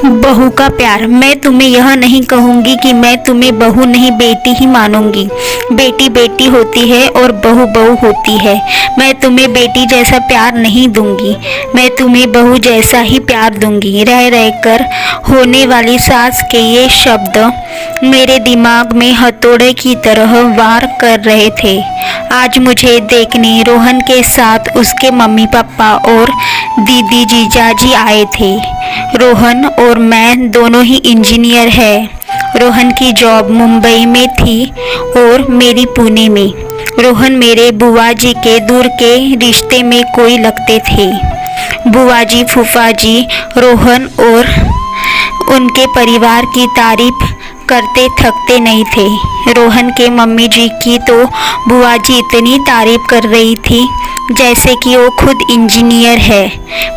बहू का प्यार। मैं तुम्हें यह नहीं कहूँगी कि मैं तुम्हें बहू नहीं बेटी ही मानूंगी। बेटी बेटी होती है और बहू बहू होती है। मैं तुम्हें बेटी जैसा प्यार नहीं दूंगी, मैं तुम्हें बहू जैसा ही प्यार दूंगी। रह रहकर होने वाली सास के ये शब्द मेरे दिमाग में हथौड़े की तरह वार कर रहे थे। आज मुझे देखने रोहन के साथ उसके मम्मी पापा और दीदी जीजाजी आए थे। रोहन और मैं दोनों ही इंजीनियर हैं। रोहन की जॉब मुंबई में थी और मेरी पुणे में। रोहन मेरे बुआ जी के दूर के रिश्ते में कोई लगते थे। बुआ जी फूफा जी रोहन और उनके परिवार की तारीफ करते थकते नहीं थे। रोहन के मम्मी जी की तो बुआ जी इतनी तारीफ कर रही थी जैसे कि वो खुद इंजीनियर है।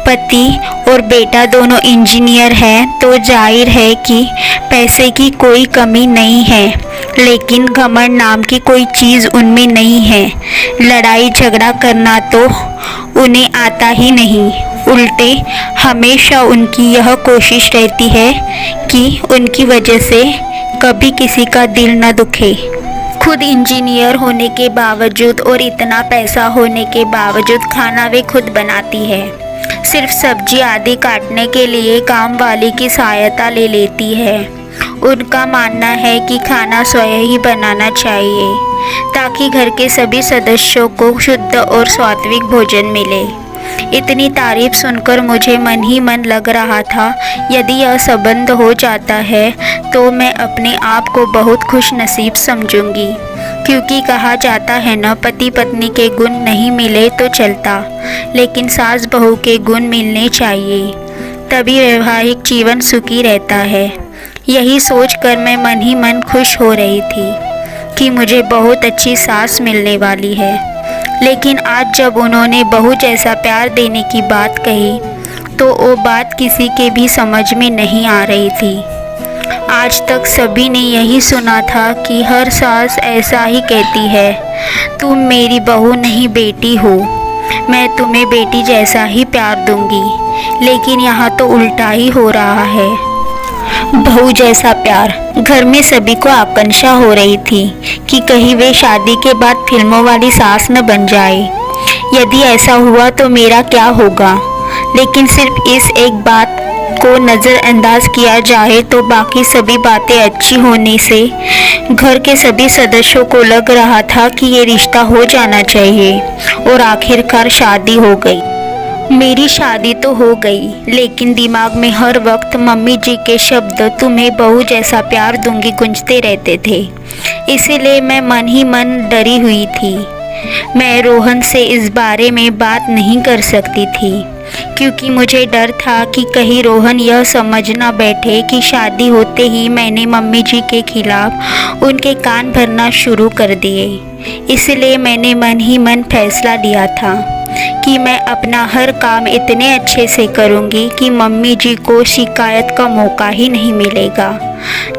पति और बेटा दोनों इंजीनियर हैं तो जाहिर है कि पैसे की कोई कमी नहीं है, लेकिन घमंड नाम की कोई चीज़ उनमें नहीं है। लड़ाई झगड़ा करना तो उन्हें आता ही नहीं। उल्टे हमेशा उनकी यह कोशिश रहती है कि उनकी वजह से कभी किसी का दिल न दुखे। खुद इंजीनियर होने के बावजूद और इतना पैसा होने के बावजूद खाना वे खुद बनाती है। सिर्फ सब्जी आदि काटने के लिए काम वाली की सहायता ले लेती है। उनका मानना है कि खाना स्वयं ही बनाना चाहिए ताकि घर के सभी सदस्यों को शुद्ध और सात्विक भोजन मिले। इतनी तारीफ सुनकर मुझे मन ही मन लग रहा था यदि यह संबंध हो जाता है तो मैं अपने आप को बहुत खुश नसीब समझूंगी, क्योंकि कहा जाता है न, पति पत्नी के गुण नहीं मिले तो चलता, लेकिन सास बहू के गुण मिलने चाहिए, तभी वैवाहिक जीवन सुखी रहता है। यही सोचकर मैं मन ही मन खुश हो रही थी कि मुझे बहुत अच्छी सास मिलने वाली है। लेकिन आज जब उन्होंने बहू जैसा प्यार देने की बात कही तो वो बात किसी के भी समझ में नहीं आ रही थी। आज तक सभी ने यही सुना था कि हर सास ऐसा ही कहती है, तुम मेरी बहू नहीं बेटी हो, मैं तुम्हें बेटी जैसा ही प्यार दूंगी। लेकिन यहाँ तो उल्टा ही हो रहा है। बहू जैसा प्यार। घर में सभी को आकांक्षा हो रही थी कि कहीं वे शादी के बाद फिल्मों वाली सास न बन जाए। यदि ऐसा हुआ तो मेरा क्या होगा। लेकिन सिर्फ इस एक बात को नज़रअंदाज किया जाए तो बाकी सभी बातें अच्छी होने से घर के सभी सदस्यों को लग रहा था कि ये रिश्ता हो जाना चाहिए और आखिरकार शादी हो गई। मेरी शादी तो हो गई, लेकिन दिमाग में हर वक्त मम्मी जी के शब्द तुम्हें बहू जैसा प्यार दूंगी गूंजते रहते थे। इसीलिए मैं मन ही मन डरी हुई थी। मैं रोहन से इस बारे में बात नहीं कर सकती थी क्योंकि मुझे डर था कि कहीं रोहन यह समझ ना बैठे कि शादी होते ही मैंने मम्मी जी के खिलाफ उनके कान भरना शुरू कर दिए। इसलिए मैंने मन ही मन फैसला लिया था कि मैं अपना हर काम इतने अच्छे से करूंगी कि मम्मी जी को शिकायत का मौका ही नहीं मिलेगा।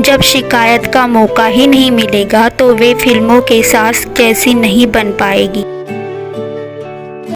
जब शिकायत का मौका ही नहीं मिलेगा तो वे फिल्मों के सास जैसी नहीं बन पाएगी।